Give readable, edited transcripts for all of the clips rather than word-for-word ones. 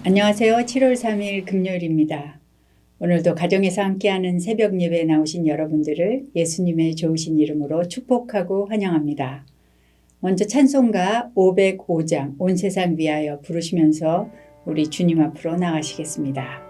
안녕하세요. 7월 3일 금요일입니다. 오늘도 가정에서 함께하는 새벽 예배에 나오신 여러분들을 예수님의 좋으신 이름으로 축복하고 환영합니다. 먼저 찬송가 505장 온 세상 위하여 부르시면서 우리 주님 앞으로 나가시겠습니다.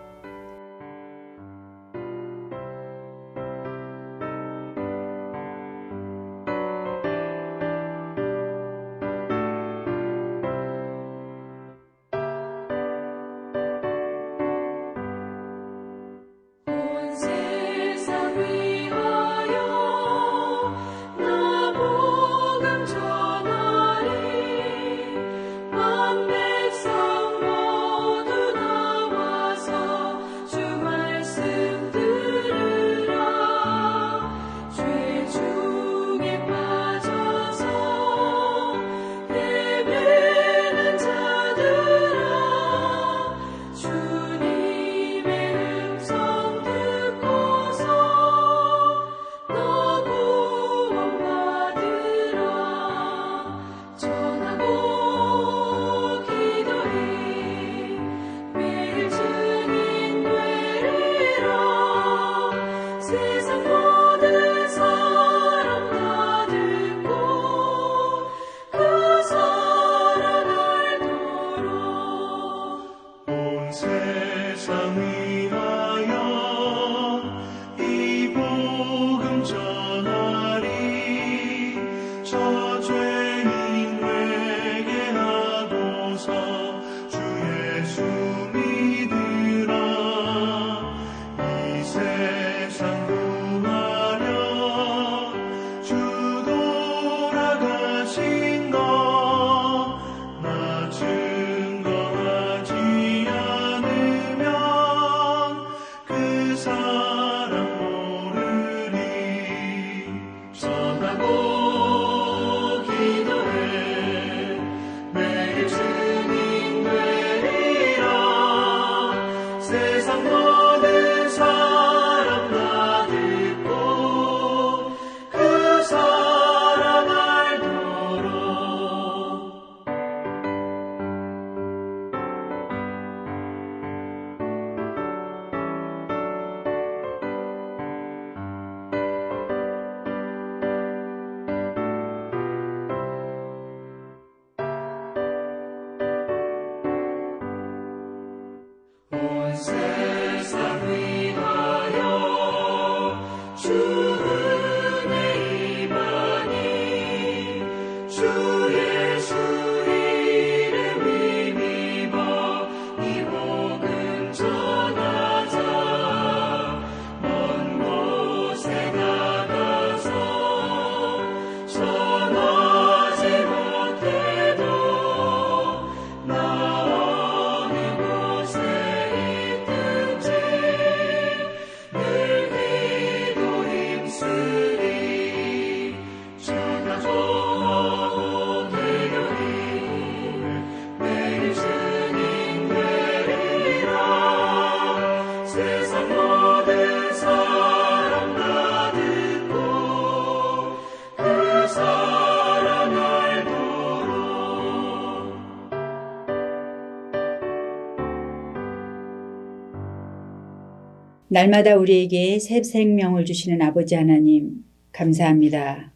날마다 우리에게 새 생명을 주시는 아버지 하나님 감사합니다.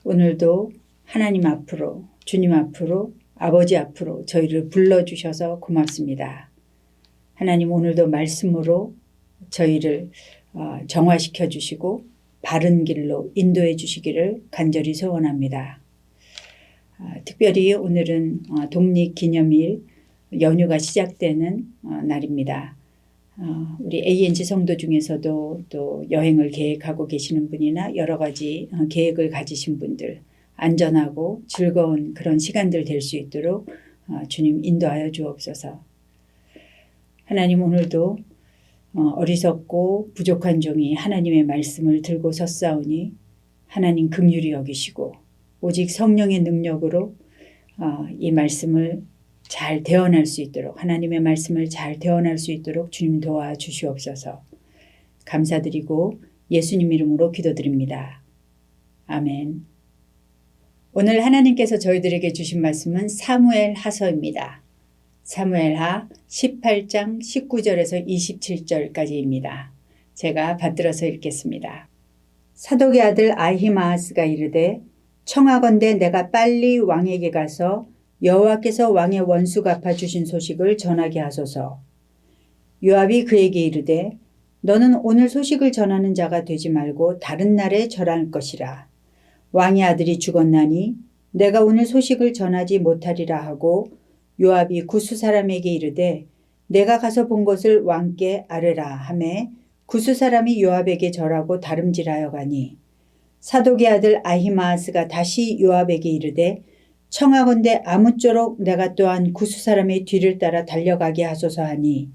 오늘도 하나님 앞으로, 주님 앞으로, 아버지 앞으로 저희를 불러주셔서 고맙습니다. 하나님 오늘도 말씀으로 저희를 정화시켜 주시고 바른 길로 인도해 주시기를 간절히 소원합니다. 특별히 오늘은 독립기념일 연휴가 시작되는 날입니다. 우리 ANG 성도 중에서도 또 여행을 계획하고 계시는 분이나 여러 가지 계획을 가지신 분들 안전하고 즐거운 그런 시간들 될 수 있도록 주님 인도하여 주옵소서. 하나님 오늘도 어리석고 부족한 종이 하나님의 말씀을 들고 섰사오니 하나님 긍휼히 여기시고 오직 성령의 능력으로 이 말씀을 잘 대언할 수 있도록 하나님의 말씀을 잘 대언할 수 있도록 주님 도와주시옵소서. 감사드리고 예수님 이름으로 기도드립니다. 아멘. 오늘 하나님께서 저희들에게 주신 말씀은 사무엘 하서입니다. 사무엘하 18장 19절에서 27절까지입니다. 제가 받들어서 읽겠습니다. 사독의 아들 아히마아스가 이르되 청하건대 내가 빨리 왕에게 가서 여호와께서 왕의 원수 갚아주신 소식을 전하게 하소서. 요압이 그에게 이르되 너는 오늘 소식을 전하는 자가 되지 말고 다른 날에 절할 것이라. 왕의 아들이 죽었나니 내가 오늘 소식을 전하지 못하리라 하고 요압이 구스 사람에게 이르되 내가 가서 본 것을 왕께 아뢰라 하매 구스 사람이 요압에게 절하고 다름질하여 가니 사독의 아들 아히마아스가 다시 요압에게 이르되 청하건대 아무쪼록 내가 또한 구스 사람의 뒤를 따라 달려가게 하소서 하니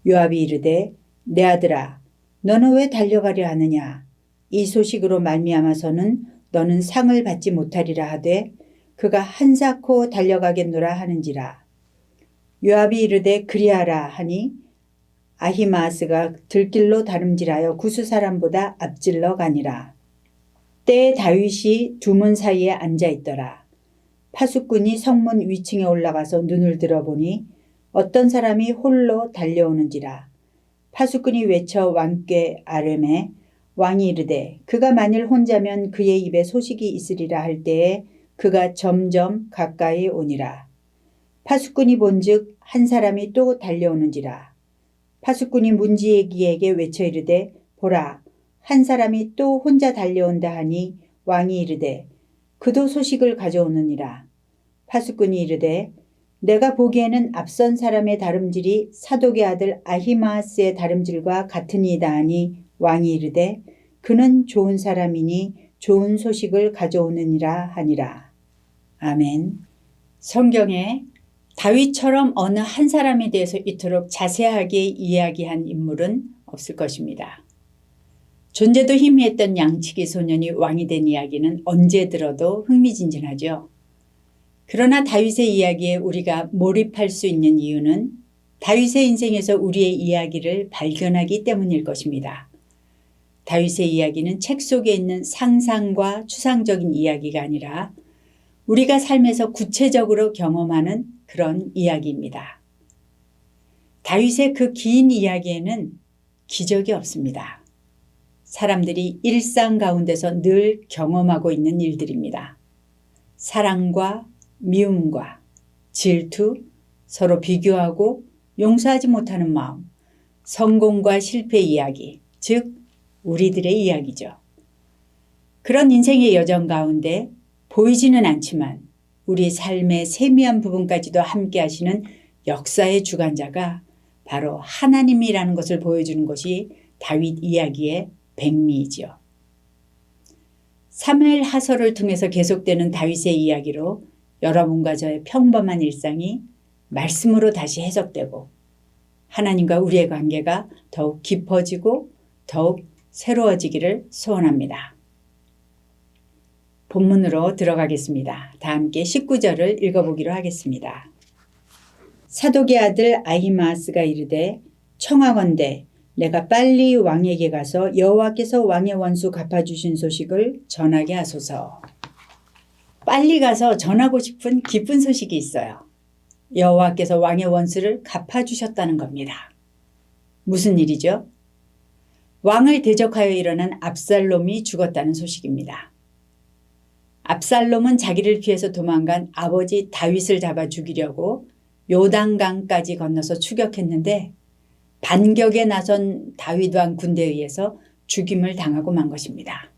요압이 이르되 내 아들아 너는 왜 달려가려 하느냐 이 소식으로 말미암아서는 너는 상을 받지 못하리라 하되 그가 한사코 달려가겠노라 하는지라. 요압이 이르되 그리하라 하니 아히마아스가 들길로 다름질하여 구스 사람보다 앞질러 가니라. 때에 다윗이 두 문 사이에 앉아 있더라. 파수꾼이 성문 위층에 올라가서 눈을 들어보니 어떤 사람이 홀로 달려오는지라. 파수꾼이 외쳐 왕께 아뢰매 왕이 이르되 그가 만일 혼자면 그의 입에 소식이 있으리라 할 때에 그가 점점 가까이 오니라. 파수꾼이 본즉 한 사람이 또 달려오는지라. 파수꾼이 문지기에게 외쳐 이르되 보라 한 사람이 또 혼자 달려온다 하니 왕이 이르되 그도 소식을 가져오느니라. 파수꾼이 이르되 내가 보기에는 앞선 사람의 다름질이 사독의 아들 아히마아스의 다름질과 같으니이다 하니 왕이 이르되 그는 좋은 사람이니 좋은 소식을 가져오느니라 하니라. 아멘. 성경에 다윗처럼 어느 한 사람에 대해서 이토록 자세하게 이야기한 인물은 없을 것입니다. 존재도 희미했던 양치기 소년이 왕이 된 이야기는 언제 들어도 흥미진진하죠. 그러나 다윗의 이야기에 우리가 몰입할 수 있는 이유는 다윗의 인생에서 우리의 이야기를 발견하기 때문일 것입니다. 다윗의 이야기는 책 속에 있는 상상과 추상적인 이야기가 아니라 우리가 삶에서 구체적으로 경험하는 그런 이야기입니다. 다윗의 그 긴 이야기에는 기적이 없습니다. 사람들이 일상 가운데서 늘 경험하고 있는 일들입니다. 사랑과 미움과 질투, 서로 비교하고 용서하지 못하는 마음, 성공과 실패 이야기, 즉 우리들의 이야기죠. 그런 인생의 여정 가운데 보이지는 않지만 우리 삶의 세미한 부분까지도 함께 하시는 역사의 주관자가 바로 하나님이라는 것을 보여주는 것이 다윗 이야기의 백미이죠. 사무엘 하서를 통해서 계속되는 다윗의 이야기로 여러분과 저의 평범한 일상이 말씀으로 다시 해석되고 하나님과 우리의 관계가 더욱 깊어지고 더욱 새로워지기를 소원합니다. 본문으로 들어가겠습니다. 다 함께 19절을 읽어보기로 하겠습니다. 사독의 아들 아히마아스가 이르되 청하건대 내가 빨리 왕에게 가서 여호와께서 왕의 원수 갚아주신 소식을 전하게 하소서. 빨리 가서 전하고 싶은 기쁜 소식이 있어요. 여호와께서 왕의 원수를 갚아주셨다는 겁니다. 무슨 일이죠? 왕을 대적하여 일어난 압살롬이 죽었다는 소식입니다. 압살롬은 자기를 피해서 도망간 아버지 다윗을 잡아 죽이려고 요단강까지 건너서 추격했는데 반격에 나선 다윗 왕 군대에 의해서 죽임을 당하고 만 것입니다.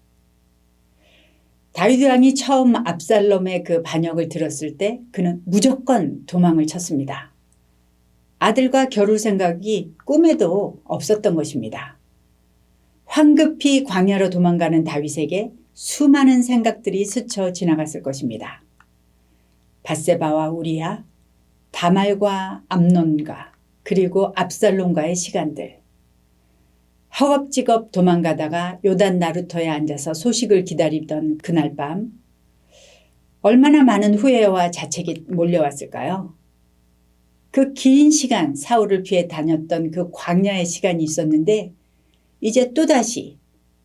다윗 왕이 처음 압살롬의 그 반역을 들었을 때 그는 무조건 도망을 쳤습니다. 아들과 겨룰 생각이 꿈에도 없었던 것입니다. 황급히 광야로 도망가는 다윗에게 수많은 생각들이 스쳐 지나갔을 것입니다. 밧세바와 우리야, 다말과 암논과 그리고 압살롬과의 시간들. 허겁지겁 도망가다가 요단 나루터에 앉아서 소식을 기다리던 그날 밤 얼마나 많은 후회와 자책이 몰려왔을까요? 그 긴 시간 사울을 피해 다녔던 그 광야의 시간이 있었는데 이제 또다시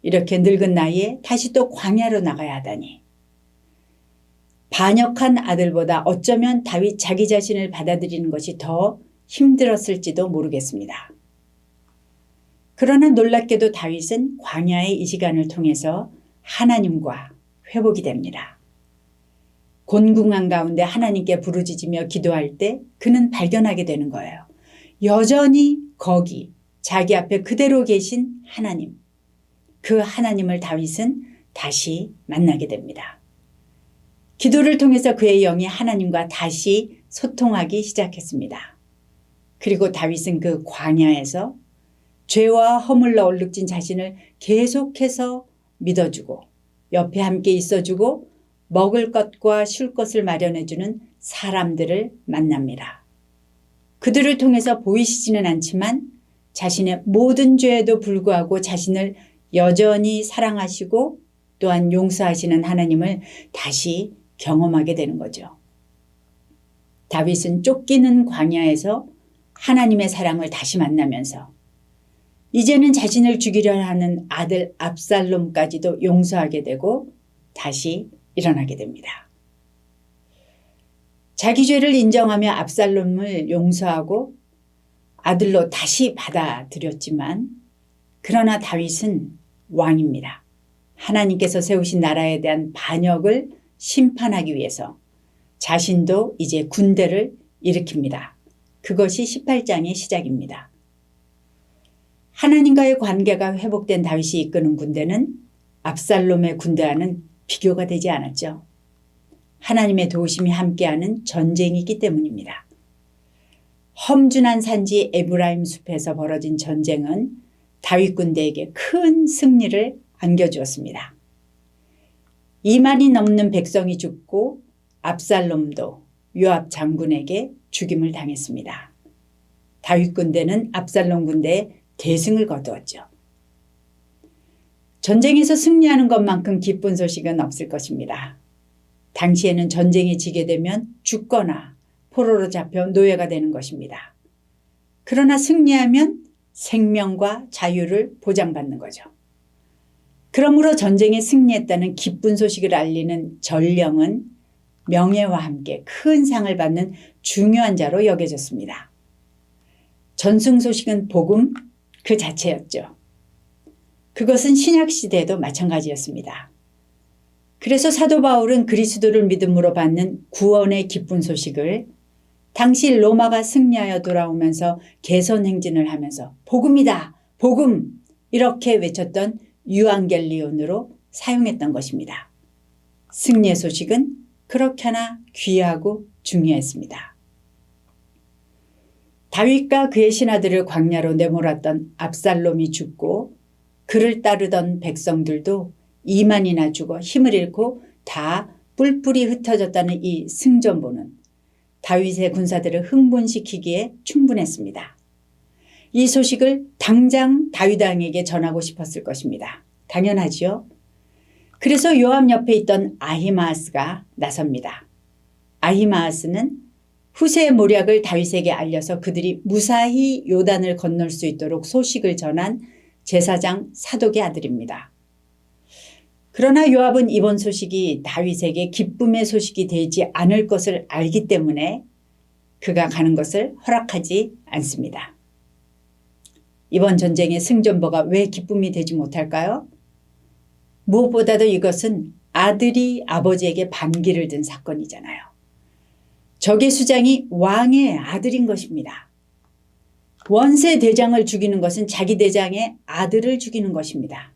이렇게 늙은 나이에 다시 또 광야로 나가야 하다니. 반역한 아들보다 어쩌면 다윗 자기 자신을 받아들이는 것이 더 힘들었을지도 모르겠습니다. 그러나 놀랍게도 다윗은 광야의 이 시간을 통해서 하나님과 회복이 됩니다. 곤궁한 가운데 하나님께 부르짖으며 기도할 때 그는 발견하게 되는 거예요. 여전히 거기 자기 앞에 그대로 계신 하나님, 그 하나님을 다윗은 다시 만나게 됩니다. 기도를 통해서 그의 영이 하나님과 다시 소통하기 시작했습니다. 그리고 다윗은 그 광야에서 죄와 허물로 얼룩진 자신을 계속해서 믿어주고 옆에 함께 있어주고 먹을 것과 쉴 것을 마련해주는 사람들을 만납니다. 그들을 통해서 보이시지는 않지만 자신의 모든 죄에도 불구하고 자신을 여전히 사랑하시고 또한 용서하시는 하나님을 다시 경험하게 되는 거죠. 다윗은 쫓기는 광야에서 하나님의 사랑을 다시 만나면서 이제는 자신을 죽이려 하는 아들 압살롬까지도 용서하게 되고 다시 일어나게 됩니다. 자기 죄를 인정하며 압살롬을 용서하고 아들로 다시 받아들였지만 그러나 다윗은 왕입니다. 하나님께서 세우신 나라에 대한 반역을 심판하기 위해서 자신도 이제 군대를 일으킵니다. 그것이 18장의 시작입니다. 하나님과의 관계가 회복된 다윗이 이끄는 군대는 압살롬의 군대와는 비교가 되지 않았죠. 하나님의 도우심이 함께하는 전쟁이기 때문입니다. 험준한 산지 에브라임 숲에서 벌어진 전쟁은 다윗 군대에게 큰 승리를 안겨주었습니다. 2만이 넘는 백성이 죽고 압살롬도 요압 장군에게 죽임을 당했습니다. 다윗 군대는 압살롬 군대에 대승을 거두었죠. 전쟁에서 승리하는 것만큼 기쁜 소식은 없을 것입니다. 당시에는 전쟁에 지게 되면 죽거나 포로로 잡혀 노예가 되는 것입니다. 그러나 승리하면 생명과 자유를 보장받는 거죠. 그러므로 전쟁에 승리했다는 기쁜 소식을 알리는 전령은 명예와 함께 큰 상을 받는 중요한 자로 여겨졌습니다. 전승 소식은 복음 그 자체였죠. 그것은 신약시대에도 마찬가지였습니다. 그래서 사도 바울은 그리스도를 믿음으로 받는 구원의 기쁜 소식을 당시 로마가 승리하여 돌아오면서 개선 행진을 하면서 복음이다, 복음 이렇게 외쳤던 유앙겔리온으로 사용했던 것입니다. 승리의 소식은 그렇게나 귀하고 중요했습니다. 다윗과 그의 신하들을 광야로 내몰았던 압살롬이 죽고 그를 따르던 백성들도 2만이나 죽어 힘을 잃고 다 뿔뿔이 흩어졌다는 이 승전보는 다윗의 군사들을 흥분시키기에 충분했습니다. 이 소식을 당장 다윗 왕에게 전하고 싶었을 것입니다. 당연하지요. 그래서 요압 옆에 있던 아히마아스가 나섭니다. 아히마아스는 후세의 모략을 다윗에게 알려서 그들이 무사히 요단을 건널 수 있도록 소식을 전한 제사장 사독의 아들입니다. 그러나 요압은 이번 소식이 다윗에게 기쁨의 소식이 되지 않을 것을 알기 때문에 그가 가는 것을 허락하지 않습니다. 이번 전쟁의 승전보가 왜 기쁨이 되지 못할까요? 무엇보다도 이것은 아들이 아버지에게 반기를 든 사건이잖아요. 적의 수장이 왕의 아들인 것입니다. 원세 대장을 죽이는 것은 자기 대장의 아들을 죽이는 것입니다.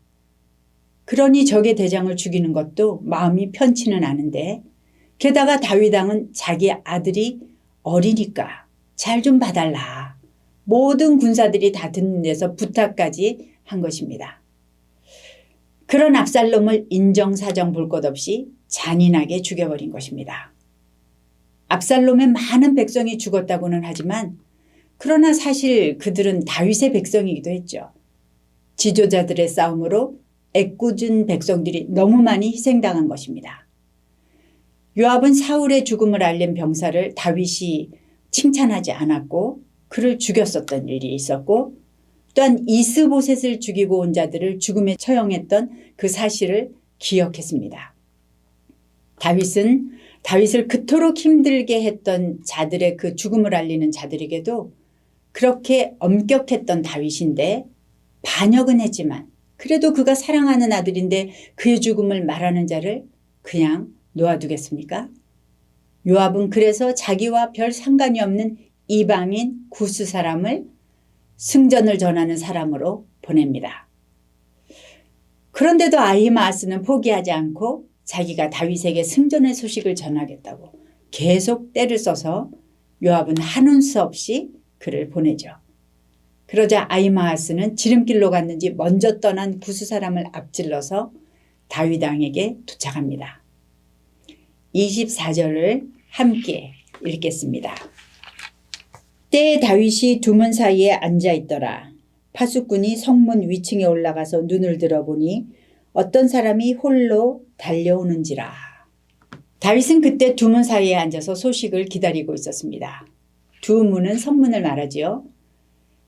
그러니 적의 대장을 죽이는 것도 마음이 편치는 않은데 게다가 다윗 왕은 자기 아들이 어리니까 잘 좀 봐달라. 모든 군사들이 다 듣는 데서 부탁까지 한 것입니다. 그런 압살롬을 인정사정 볼 것 없이 잔인하게 죽여버린 것입니다. 압살롬의 많은 백성이 죽었다고는 하지만 그러나 사실 그들은 다윗의 백성이기도 했죠. 지도자들의 싸움으로 애꿎은 백성들이 너무 많이 희생당한 것입니다. 요압은 사울의 죽음을 알린 병사를 다윗이 칭찬하지 않았고 그를 죽였었던 일이 있었고 또한 이스보셋을 죽이고 온 자들을 죽음에 처형했던 그 사실을 기억했습니다. 다윗은 다윗을 그토록 힘들게 했던 자들의 그 죽음을 알리는 자들에게도 그렇게 엄격했던 다윗인데 반역은 했지만 그래도 그가 사랑하는 아들인데 그의 죽음을 말하는 자를 그냥 놓아두겠습니까? 요압은 그래서 자기와 별 상관이 없는 이방인 구스 사람을 승전을 전하는 사람으로 보냅니다. 그런데도 아히마아스는 포기하지 않고 자기가 다윗에게 승전의 소식을 전하겠다고 계속 때를 써서 요압은 한운 수 없이 그를 보내죠. 그러자 아히마아스는 지름길로 갔는지 먼저 떠난 구스 사람을 앞질러서 다윗 왕에게 도착합니다. 24절을 함께 읽겠습니다. 때에 다윗이 두문 사이에 앉아있더라. 파수꾼이 성문 위층에 올라가서 눈을 들어보니 어떤 사람이 홀로 달려오는지라. 다윗은 그때 두문 사이에 앉아서 소식을 기다리고 있었습니다. 두문은 성문을 말하지요.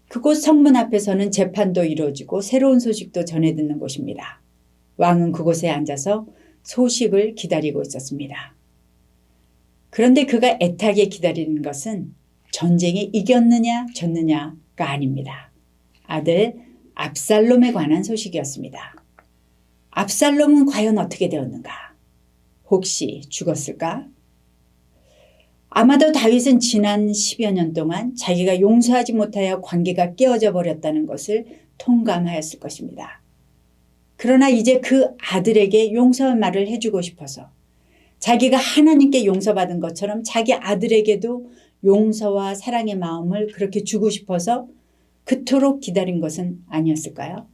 그곳 성문 앞에서는 재판도 이루어지고 새로운 소식도 전해 듣는 곳입니다. 왕은 그곳에 앉아서 소식을 기다리고 있었습니다. 그런데 그가 애타게 기다리는 것은 전쟁에 이겼느냐 졌느냐가 아닙니다. 아들 압살롬에 관한 소식이었습니다. 압살롬은 과연 어떻게 되었는가? 혹시 죽었을까? 아마도 다윗은 지난 10여 년 동안 자기가 용서하지 못하여 관계가 깨어져 버렸다는 것을 통감하였을 것입니다. 그러나 이제 그 아들에게 용서의 말을 해주고 싶어서 자기가 하나님께 용서받은 것처럼 자기 아들에게도 용서와 사랑의 마음을 그렇게 주고 싶어서 그토록 기다린 것은 아니었을까요?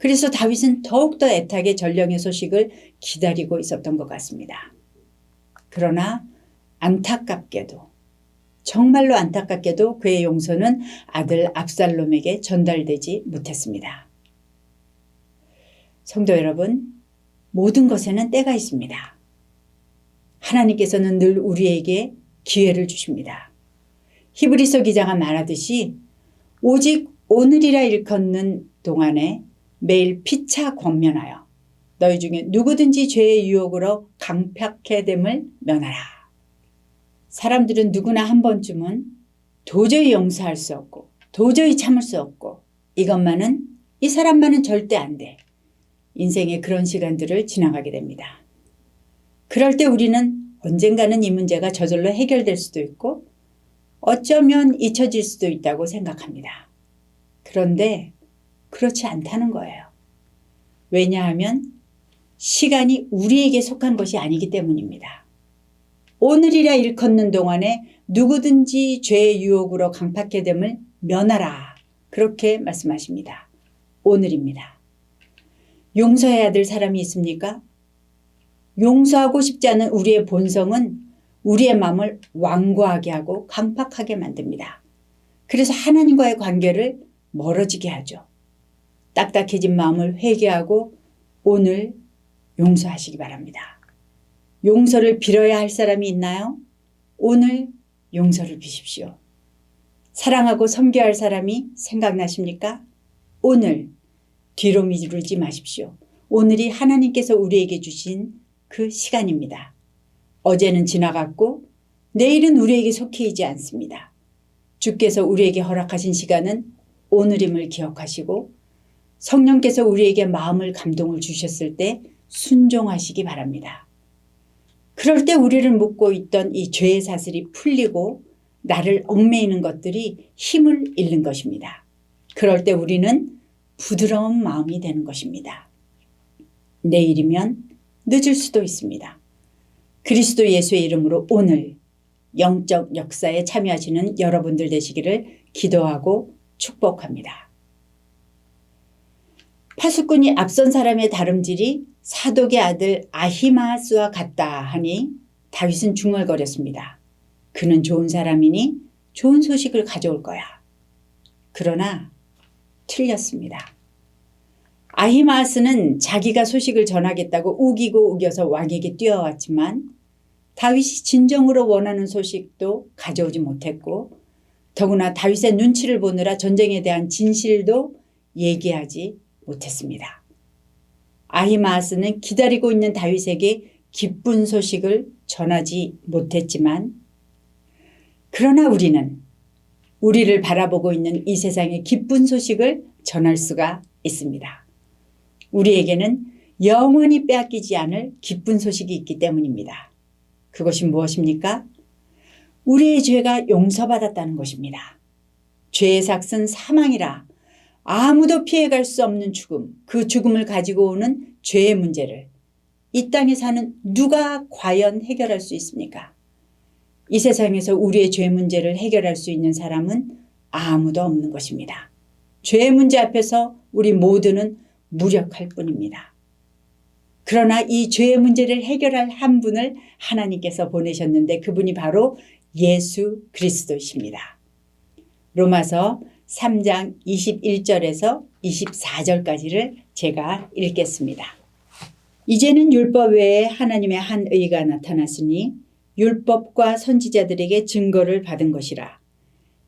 그래서 다윗은 더욱더 애타게 전령의 소식을 기다리고 있었던 것 같습니다. 그러나 안타깝게도 정말로 안타깝게도 그의 용서는 아들 압살롬에게 전달되지 못했습니다. 성도 여러분, 모든 것에는 때가 있습니다. 하나님께서는 늘 우리에게 기회를 주십니다. 히브리서 기자가 말하듯이 오직 오늘이라 일컫는 동안에 매일 피차 권면하여 너희 중에 누구든지 죄의 유혹으로 강팍해 됨을 면하라. 사람들은 누구나 한 번쯤은 도저히 용서할 수 없고 도저히 참을 수 없고 이것만은 이 사람만은 절대 안 돼. 인생의 그런 시간들을 지나가게 됩니다. 그럴 때 우리는 언젠가는 이 문제가 저절로 해결될 수도 있고 어쩌면 잊혀질 수도 있다고 생각합니다. 그런데 그렇지 않다는 거예요. 왜냐하면 시간이 우리에게 속한 것이 아니기 때문입니다. 오늘이라 일컫는 동안에 누구든지 죄의 유혹으로 강팍해 됨을 면하라. 그렇게 말씀하십니다. 오늘입니다. 용서해야 될 사람이 있습니까? 용서하고 싶지 않은 우리의 본성은 우리의 마음을 완고하게 하고 강팍하게 만듭니다. 그래서 하나님과의 관계를 멀어지게 하죠. 딱딱해진 마음을 회개하고 오늘 용서하시기 바랍니다. 용서를 빌어야 할 사람이 있나요? 오늘 용서를 비십시오. 사랑하고 섬겨야 할 사람이 생각나십니까? 오늘 뒤로 미루지 마십시오. 오늘이 하나님께서 우리에게 주신 그 시간입니다. 어제는 지나갔고 내일은 우리에게 속해 있지 않습니다. 주께서 우리에게 허락하신 시간은 오늘임을 기억하시고 성령께서 우리에게 마음을 감동을 주셨을 때 순종하시기 바랍니다. 그럴 때 우리를 묶고 있던 이 죄의 사슬이 풀리고 나를 얽매이는 것들이 힘을 잃는 것입니다. 그럴 때 우리는 부드러운 마음이 되는 것입니다. 내일이면 늦을 수도 있습니다. 그리스도 예수의 이름으로 오늘 영적 역사에 참여하시는 여러분들 되시기를 기도하고 축복합니다. 파수꾼이 앞선 사람의 다름질이 사독의 아들 아히마아스와 같다 하니 다윗은 중얼거렸습니다. 그는 좋은 사람이니 좋은 소식을 가져올 거야. 그러나 틀렸습니다. 아히마아스는 자기가 소식을 전하겠다고 우기고 우겨서 왕에게 뛰어왔지만 다윗이 진정으로 원하는 소식도 가져오지 못했고 더구나 다윗의 눈치를 보느라 전쟁에 대한 진실도 얘기하지 못했습니다. 아히마아스는 기다리고 있는 다윗에게 기쁜 소식을 전하지 못했지만 그러나 우리는 우리를 바라보고 있는 이 세상의 기쁜 소식을 전할 수가 있습니다. 우리에게는 영원히 빼앗기지 않을 기쁜 소식이 있기 때문입니다. 그것이 무엇입니까? 우리의 죄가 용서받았다는 것입니다. 죄의 삭은 사망이라 아무도 피해갈 수 없는 죽음, 그 죽음을 가지고 오는 죄의 문제를 이 땅에 사는 누가 과연 해결할 수 있습니까? 이 세상에서 우리의 죄 문제를 해결할 수 있는 사람은 아무도 없는 것입니다. 죄의 문제 앞에서 우리 모두는 무력할 뿐입니다. 그러나 이 죄의 문제를 해결할 한 분을 하나님께서 보내셨는데 그분이 바로 예수 그리스도이십니다. 로마서 3장 21절에서 24절까지를 제가 읽겠습니다. 이제는 율법 외에 하나님의 한 의가 나타났으니 율법과 선지자들에게 증거를 받은 것이라.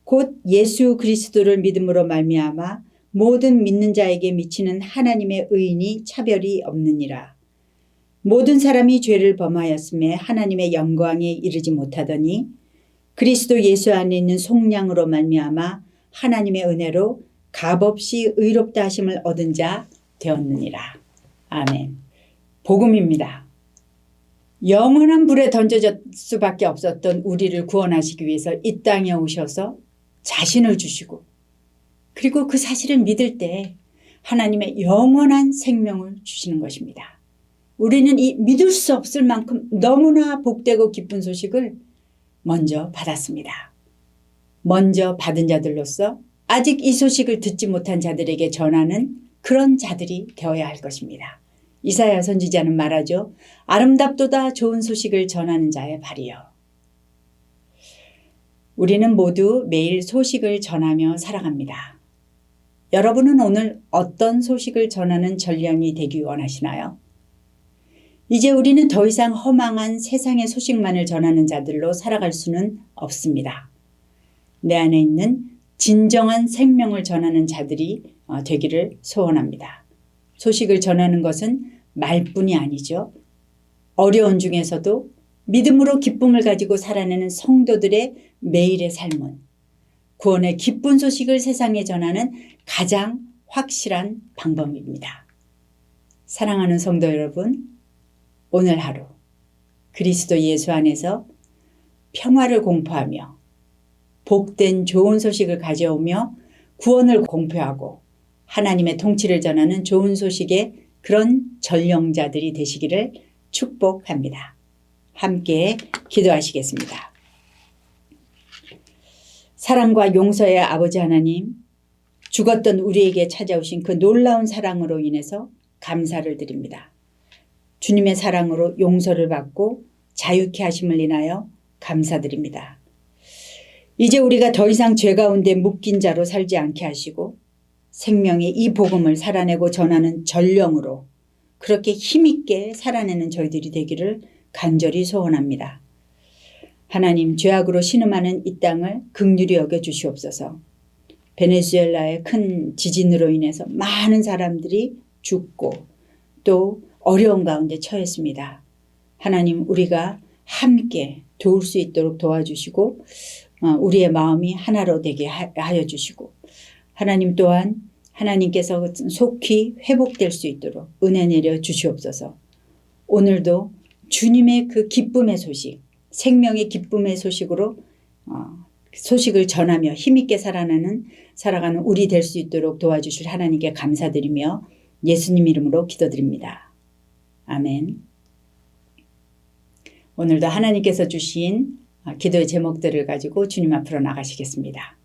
곧 예수 그리스도를 믿음으로 말미암아 모든 믿는 자에게 미치는 하나님의 의인이 차별이 없느니라. 모든 사람이 죄를 범하였음에 하나님의 영광에 이르지 못하더니 그리스도 예수 안에 있는 속량으로 말미암아 하나님의 은혜로 값없이 의롭다 하심을 얻은 자 되었느니라. 아멘. 복음입니다. 영원한 불에 던져질 수밖에 없었던 우리를 구원하시기 위해서 이 땅에 오셔서 자신을 주시고 그리고 그 사실을 믿을 때 하나님의 영원한 생명을 주시는 것입니다. 우리는 이 믿을 수 없을 만큼 너무나 복되고 기쁜 소식을 먼저 받았습니다. 먼저 받은 자들로서 아직 이 소식을 듣지 못한 자들에게 전하는 그런 자들이 되어야 할 것입니다. 이사야 선지자는 말하죠. 아름답도다 좋은 소식을 전하는 자의 발이요. 우리는 모두 매일 소식을 전하며 살아갑니다. 여러분은 오늘 어떤 소식을 전하는 전령이 되기 원하시나요? 이제 우리는 더 이상 허망한 세상의 소식만을 전하는 자들로 살아갈 수는 없습니다. 내 안에 있는 진정한 생명을 전하는 자들이 되기를 소원합니다. 소식을 전하는 것은 말뿐이 아니죠. 어려운 중에서도 믿음으로 기쁨을 가지고 살아내는 성도들의 매일의 삶은 구원의 기쁜 소식을 세상에 전하는 가장 확실한 방법입니다. 사랑하는 성도 여러분, 오늘 하루 그리스도 예수 안에서 평화를 공포하며 복된 좋은 소식을 가져오며 구원을 공표하고 하나님의 통치를 전하는 좋은 소식의 그런 전령자들이 되시기를 축복합니다. 함께 기도하시겠습니다. 사랑과 용서의 아버지 하나님, 죽었던 우리에게 찾아오신 그 놀라운 사랑으로 인해서 감사를 드립니다. 주님의 사랑으로 용서를 받고 자유케 하심을 인하여 감사드립니다. 이제 우리가 더 이상 죄 가운데 묶인 자로 살지 않게 하시고 생명의 이 복음을 살아내고 전하는 전령으로 그렇게 힘있게 살아내는 저희들이 되기를 간절히 소원합니다. 하나님, 죄악으로 신음하는 이 땅을 긍휼히 여겨 주시옵소서. 베네수엘라의 큰 지진으로 인해서 많은 사람들이 죽고 또 어려운 가운데 처했습니다. 하나님, 우리가 함께 도울 수 있도록 도와주시고 우리의 마음이 하나로 되게 하여 주시고 하나님 또한 하나님께서 속히 회복될 수 있도록 은혜 내려 주시옵소서. 오늘도 주님의 그 기쁨의 소식, 생명의 기쁨의 소식으로 소식을 전하며 힘있게 살아가는 우리 될 수 있도록 도와주실 하나님께 감사드리며 예수님 이름으로 기도드립니다. 아멘. 오늘도 하나님께서 주신 기도의 제목들을 가지고 주님 앞으로 나가시겠습니다.